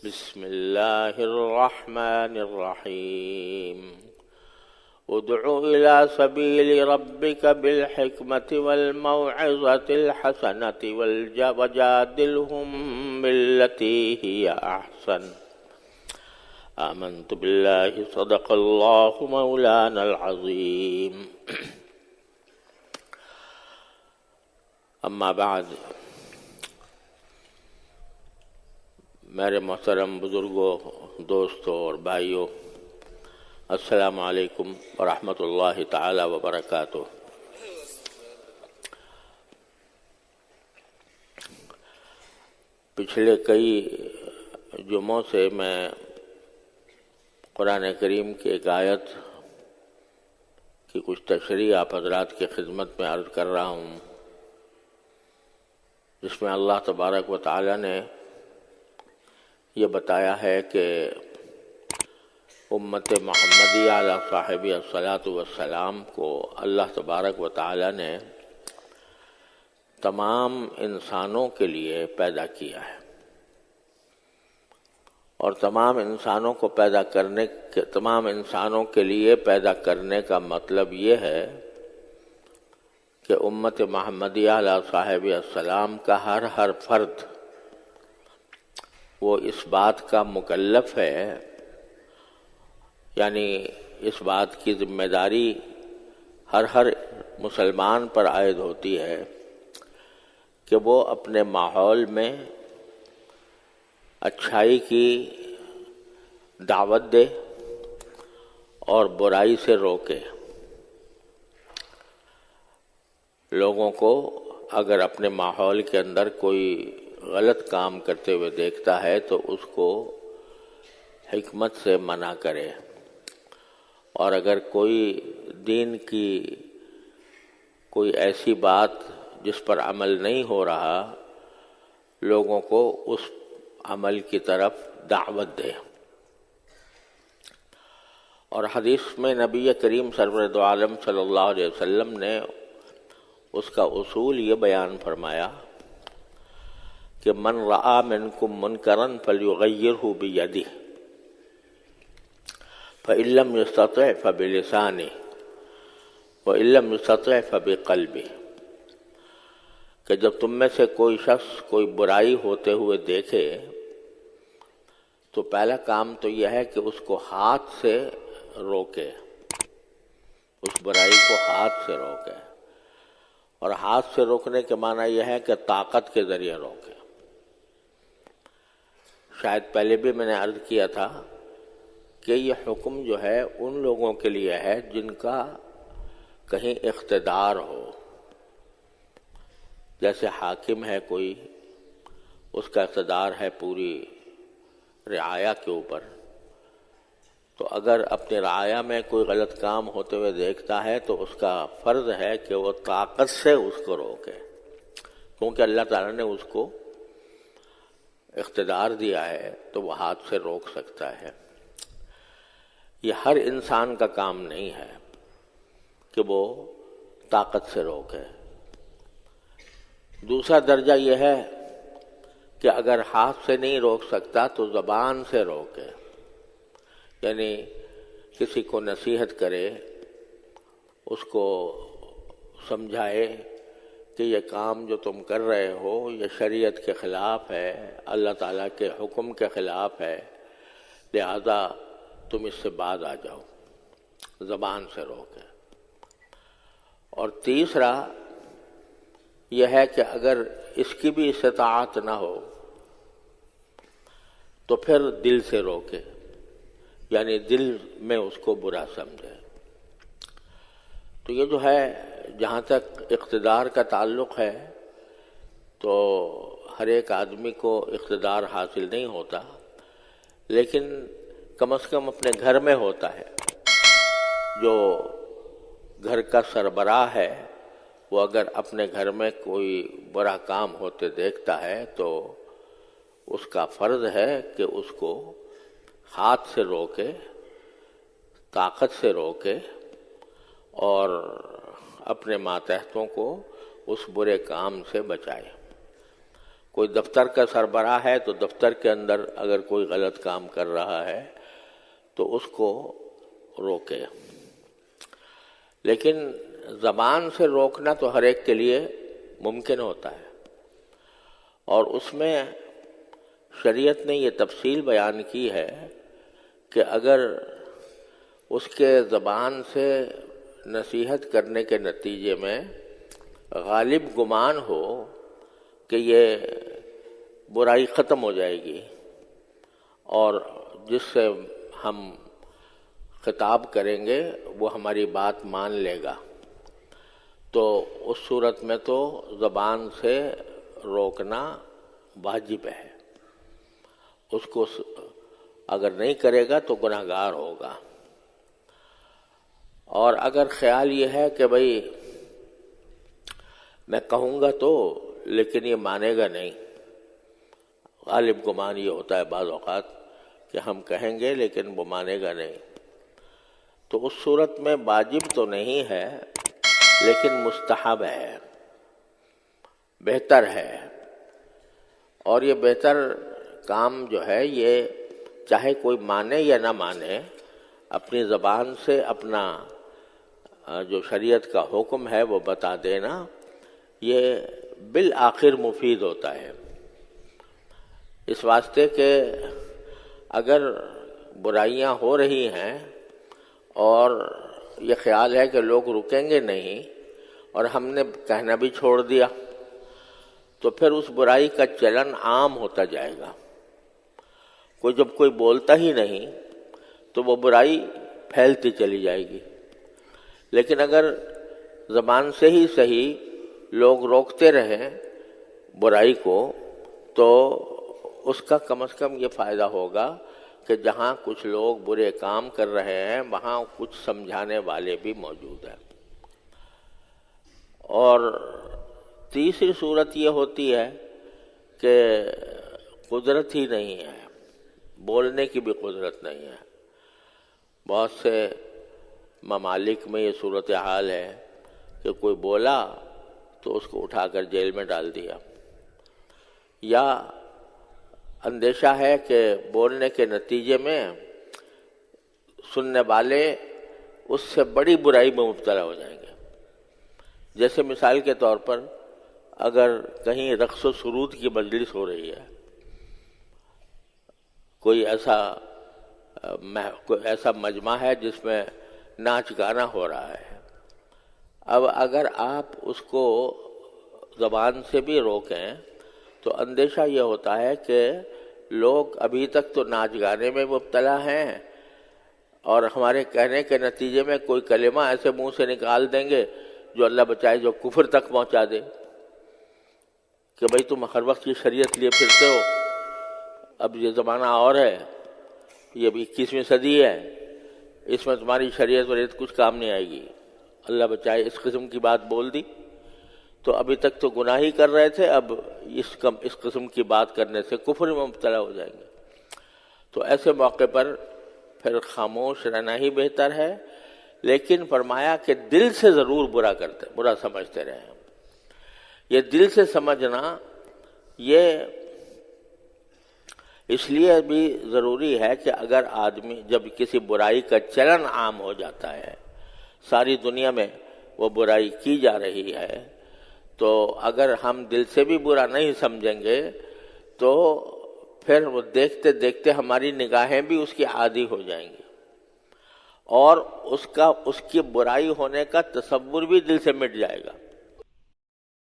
بسم الله الرحمن الرحيم ادع إلى سبيل ربك بالحكمة والموعظة الحسنة وجادلهم بالتي هي أحسن آمنت بالله صدق الله مولانا العظيم اما بعد میرے محترم بزرگوں، دوستوں اور بھائیوں، السلام علیکم ورحمۃ اللہ تعالی وبرکاتہ۔ پچھلے کئی جمعوں سے میں قرآن کریم کی ایک آیت کی کچھ تشریح آپ حضرات کی خدمت میں عرض کر رہا ہوں، جس میں اللہ تبارک و تعالی نے یہ بتایا ہے کہ امت محمدیہ علی صاحب الصلاۃ والسلام کو اللہ تبارک و تعالی نے تمام انسانوں کے لیے پیدا کیا ہے، اور تمام انسانوں کے لیے پیدا کرنے کا مطلب یہ ہے کہ امت محمدیہ علی صاحب السلام کا ہر فرد وہ اس بات کا مکلف ہے، یعنی اس بات کی ذمہ داری ہر مسلمان پر عائد ہوتی ہے کہ وہ اپنے ماحول میں اچھائی کی دعوت دے اور برائی سے روکے۔ لوگوں کو اگر اپنے ماحول کے اندر کوئی غلط کام کرتے ہوئے دیکھتا ہے تو اس کو حکمت سے منع کرے، اور اگر کوئی دین کی کوئی ایسی بات جس پر عمل نہیں ہو رہا، لوگوں کو اس عمل کی طرف دعوت دے۔ اور حدیث میں نبی کریم سرور دو عالم صلی اللہ علیہ وسلم نے اس کا اصول یہ بیان فرمایا کہ من رأى منکم منکرا فلیغیرہ بیدہ فإن لم یستطع فبلسانہ وإن لم یستطع فبقلبہ، کہ جب تم میں سے کوئی شخص کوئی برائی ہوتے ہوئے دیکھے تو پہلا کام تو یہ ہے کہ اس کو ہاتھ سے روکے، اس برائی کو ہاتھ سے روکے، اور ہاتھ سے روکنے کے معنی یہ ہے کہ طاقت کے ذریعے روکے۔ شاید پہلے بھی میں نے عرض کیا تھا کہ یہ حکم جو ہے ان لوگوں کے لیے ہے جن کا کہیں اقتدار ہو، جیسے حاکم ہے کوئی، اس کا اقتدار ہے پوری رعایا کے اوپر، تو اگر اپنی رعایا میں کوئی غلط کام ہوتے ہوئے دیکھتا ہے تو اس کا فرض ہے کہ وہ طاقت سے اس کو روکے، کیونکہ اللہ تعالیٰ نے اس کو اقتدار دیا ہے تو وہ ہاتھ سے روک سکتا ہے۔ یہ ہر انسان کا کام نہیں ہے کہ وہ طاقت سے روکے۔ دوسرا درجہ یہ ہے کہ اگر ہاتھ سے نہیں روک سکتا تو زبان سے روکے، یعنی کسی کو نصیحت کرے، اس کو سمجھائے کہ یہ کام جو تم کر رہے ہو یہ شریعت کے خلاف ہے، اللہ تعالیٰ کے حکم کے خلاف ہے، لہذا تم اس سے باز آ جاؤ، زبان سے روکے۔ اور تیسرا یہ ہے کہ اگر اس کی بھی استطاعت نہ ہو تو پھر دل سے روکے، یعنی دل میں اس کو برا سمجھے۔ تو یہ جو ہے جہاں تک اقتدار کا تعلق ہے تو ہر ایک آدمی کو اقتدار حاصل نہیں ہوتا، لیکن کم از کم اپنے گھر میں ہوتا ہے۔ جو گھر کا سربراہ ہے وہ اگر اپنے گھر میں کوئی برا کام ہوتے دیکھتا ہے تو اس کا فرض ہے کہ اس کو ہاتھ سے روکے، طاقت سے روکے، اور اپنے ماتحتوں کو اس برے کام سے بچائے۔ کوئی دفتر کا سربراہ ہے تو دفتر کے اندر اگر کوئی غلط کام کر رہا ہے تو اس کو روکے. لیکن زبان سے روکنا تو ہر ایک کے لیے ممکن ہوتا ہے، اور اس میں شریعت نے یہ تفصیل بیان کی ہے کہ اگر اس کے زبان سے نصیحت کرنے کے نتیجے میں غالب گمان ہو کہ یہ برائی ختم ہو جائے گی اور جس سے ہم خطاب کریں گے وہ ہماری بات مان لے گا، تو اس صورت میں تو زبان سے روکنا واجب ہے. اس کو اگر نہیں کرے گا تو گناہ گار ہوگا. اور اگر خیال یہ ہے کہ بھئی میں کہوں گا تو لیکن یہ مانے گا نہیں، غالب گمان یہ ہوتا ہے بعض اوقات کہ ہم کہیں گے لیکن وہ مانے گا نہیں، تو اس صورت میں واجب تو نہیں ہے لیکن مستحب ہے، بہتر ہے. اور یہ بہتر کام جو ہے یہ چاہے کوئی مانے یا نہ مانے، اپنی زبان سے اپنا جو شریعت کا حکم ہے وہ بتا دینا، یہ بالآخر مفید ہوتا ہے. اس واسطے کہ اگر برائیاں ہو رہی ہیں اور یہ خیال ہے کہ لوگ رکیں گے نہیں اور ہم نے کہنا بھی چھوڑ دیا تو پھر اس برائی کا چلن عام ہوتا جائے گا. جب کوئی بولتا ہی نہیں تو وہ برائی پھیلتی چلی جائے گی. لیکن اگر زبان سے ہی صحیح لوگ روکتے رہیں برائی کو تو اس کا کم از کم یہ فائدہ ہوگا کہ جہاں کچھ لوگ برے کام کر رہے ہیں وہاں کچھ سمجھانے والے بھی موجود ہیں. اور تیسری صورت یہ ہوتی ہے کہ قدرت ہی نہیں ہے، بولنے کی بھی قدرت نہیں ہے. بہت سے ممالک میں یہ صورتحال ہے کہ کوئی بولا تو اس کو اٹھا کر جیل میں ڈال دیا، یا اندیشہ ہے کہ بولنے کے نتیجے میں سننے والے اس سے بڑی برائی میں مبتلا ہو جائیں گے. جیسے مثال کے طور پر اگر کہیں رقص و سرود کی مجلس ہو رہی ہے، کوئی ایسا مجمع ہے جس میں ناچ گانا ہو رہا ہے، اب اگر آپ اس کو زبان سے بھی روکیں تو اندیشہ یہ ہوتا ہے کہ لوگ ابھی تک تو ناچ گانے میں مبتلا ہیں اور ہمارے کہنے کے نتیجے میں کوئی کلمہ ایسے منہ سے نکال دیں گے جو اللہ بچائے جو کفر تک پہنچا دے کہ بھئی تم ہر وقت یہ شریعت لیے پھرتے ہو. اب یہ زمانہ اور ہے، یہ 21ویں صدی ہے، اس میں تمہاری شریعت وریعت کچھ کام نہیں آئے گی. اللہ بچائے اس قسم کی بات بول دی تو ابھی تک تو گناہ ہی کر رہے تھے، اب اس قسم کی بات کرنے سے کفر میں مبتلا ہو جائیں گے. تو ایسے موقع پر پھر خاموش رہنا ہی بہتر ہے، لیکن فرمایا کہ دل سے ضرور برا سمجھتے رہیں. یہ دل سے سمجھنا یہ اس لیے بھی ضروری ہے کہ اگر آدمی جب کسی برائی کا چلن عام ہو جاتا ہے، ساری دنیا میں وہ برائی کی جا رہی ہے، تو اگر ہم دل سے بھی برا نہیں سمجھیں گے تو پھر وہ دیکھتے دیکھتے ہماری نگاہیں بھی اس کی عادی ہو جائیں گی اور اس کی برائی ہونے کا تصور بھی دل سے مٹ جائے گا.